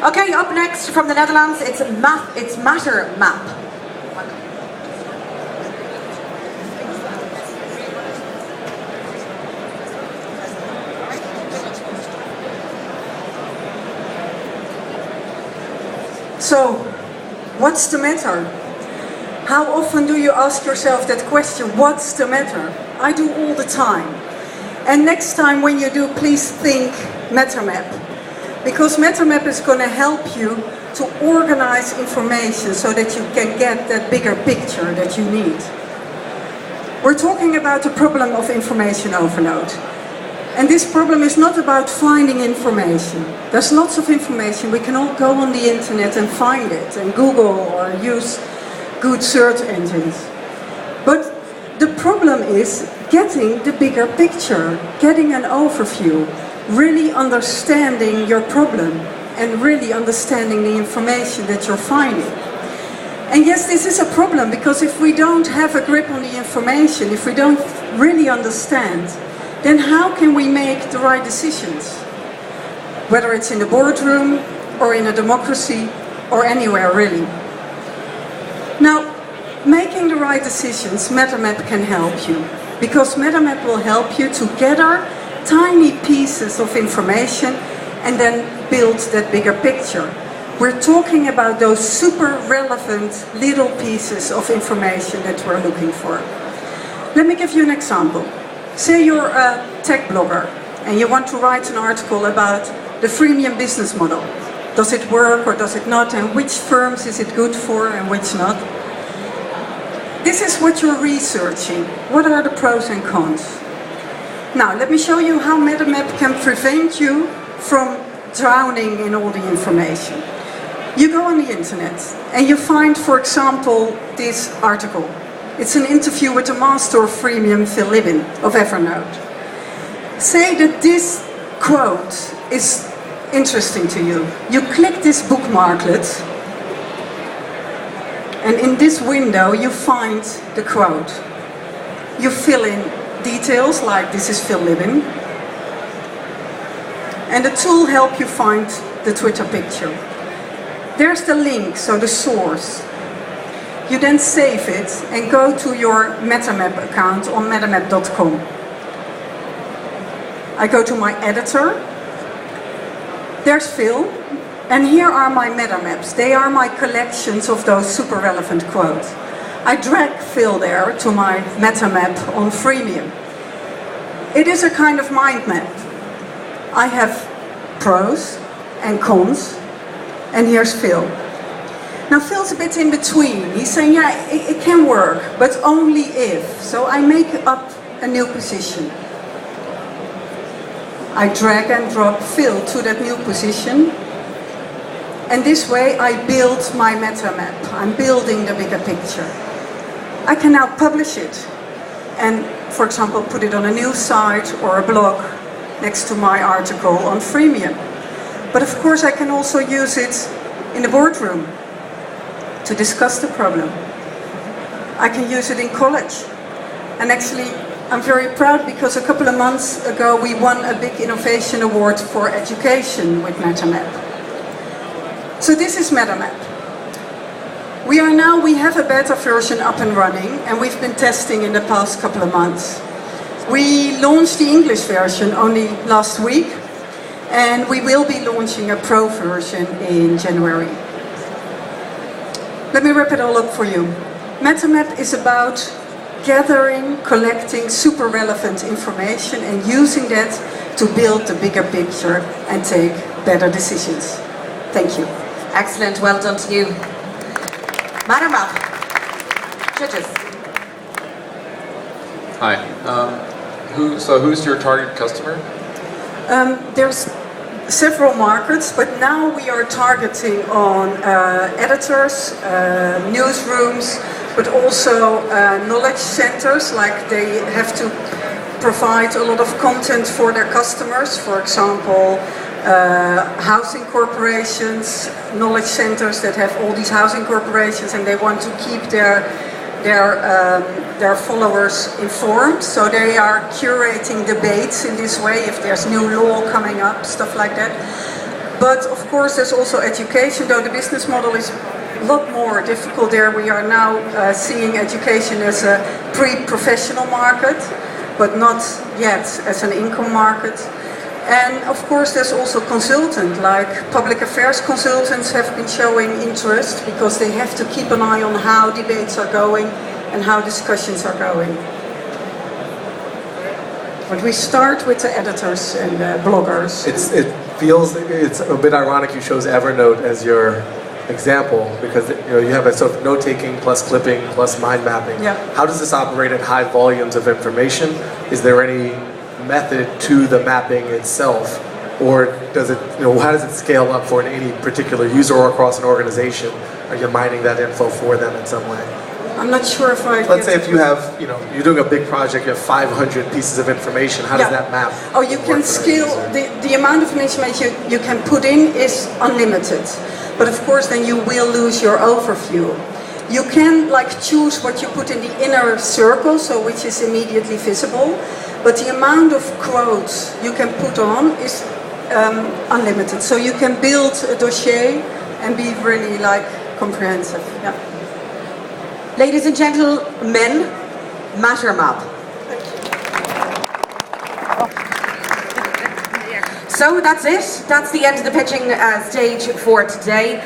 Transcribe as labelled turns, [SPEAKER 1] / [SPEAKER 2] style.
[SPEAKER 1] Okay, up next from the Netherlands, it's Mattermap. So, what's the matter? How often do you ask yourself that question, what's the matter? I do all the time. And next time when you do, please think Mattermap. Because Mattermap is going to help you to organize information so that you can get that bigger picture that you need. We're talking about the problem of information overload. And this problem is not about finding information. There's lots of information. We can all go on the internet and find it, and Google or use good search engines. But the problem is getting the bigger picture, getting an overview, really understanding your problem, and really understanding the information that you're finding. And yes, this is a problem, because if we don't have a grip on the information, if we don't really understand, then how can we make the right decisions? Whether it's in the boardroom, or in a democracy, or anywhere really. Now, making the right decisions, Mattermap can help you. Because Mattermap will help you to gather tiny pieces of information and then build that bigger picture. We're talking about those super relevant little pieces of information that we're looking for. Let me give you an example. Say you're a tech blogger and you want to write an article about the freemium business model. Does it work or does it not, and which firms is it good for and which not? This is what you're researching. What are the pros and cons? Now, let me show you how Mattermap can prevent you from drowning in all the information. You go on the internet and you find, for example, this article. It's an interview with the master of freemium, Phil Libin, of Evernote. Say that this quote is interesting to you. You click this bookmarklet, and in this window you find the quote. You fill in details like this is Phil Libin, and the tool helps you find the Twitter picture. There's the link, so the source. You then save it and go to your Mattermap account on mattermap.com. I go to my editor. There's Phil. And here are my Mattermaps. They are my collections of those super relevant quotes. I drag Phil there to my Mattermap on freemium. It is a kind of mind map. I have pros and cons. And here's Phil. Now Phil's a bit in between. He's saying, yeah, it can work, but only if. So I make up a new position. I drag and drop Phil to that new position. And this way I build my Mattermap. I'm building the bigger picture. I can now publish it. And, for example, put it on a news site or a blog next to my article on freemium. But of course I can also use it in the boardroom to discuss the problem. I can use it in college. And actually, I'm very proud because a couple of months ago we won a big innovation award for education with Mattermap. So this is Mattermap. We have a beta version up and running, and we've been testing in the past couple of months. We launched the English version only last week, and we will be launching a pro version in January. Let me wrap it all up for you. Mattermap is about gathering, collecting super relevant information and using that to build the bigger picture and take better decisions. Thank you. Excellent, well done to you. Mattermap, judges.
[SPEAKER 2] Hi. Who's your target customer?
[SPEAKER 1] There's several markets, but now we are targeting on editors, newsrooms, but also knowledge centers, like they have to provide a lot of content for their customers. For example, housing corporations, knowledge centers that have all these housing corporations, and they want to keep their followers informed, so they are curating debates in this way if there's new law coming up, stuff like that. But of course there's also education, though the business model is a lot more difficult there. We are now seeing education as a pre-professional market, but not yet as an income market. And of course there's also consultant, like public affairs consultants have been showing interest because they have to keep an eye on how debates are going and how discussions are going. But we start with the editors and the bloggers.
[SPEAKER 3] It feels, it's a bit ironic you chose Evernote as your example, because you have a sort of note-taking plus clipping plus mind mapping.
[SPEAKER 1] Yeah.
[SPEAKER 3] How does this operate at high volumes of information? Is there any method to the mapping itself, or does it, how does it scale up for any particular user or across an organization? Are you mining that info for them in some way?
[SPEAKER 1] I'm not sure if I...
[SPEAKER 3] Let's say if you have, you're doing a big project, you have 500 pieces of information, how does that map?
[SPEAKER 1] Oh, you can scale, the amount of information you can put in is unlimited. But of course then you will lose your overview. You can choose what you put in the inner circle, so which is immediately visible, but the amount of quotes you can put on is unlimited. So you can build a dossier and be really comprehensive. Yeah.
[SPEAKER 4] Ladies and gentlemen, Mattermap. So that's it. That's the end of the pitching stage for today.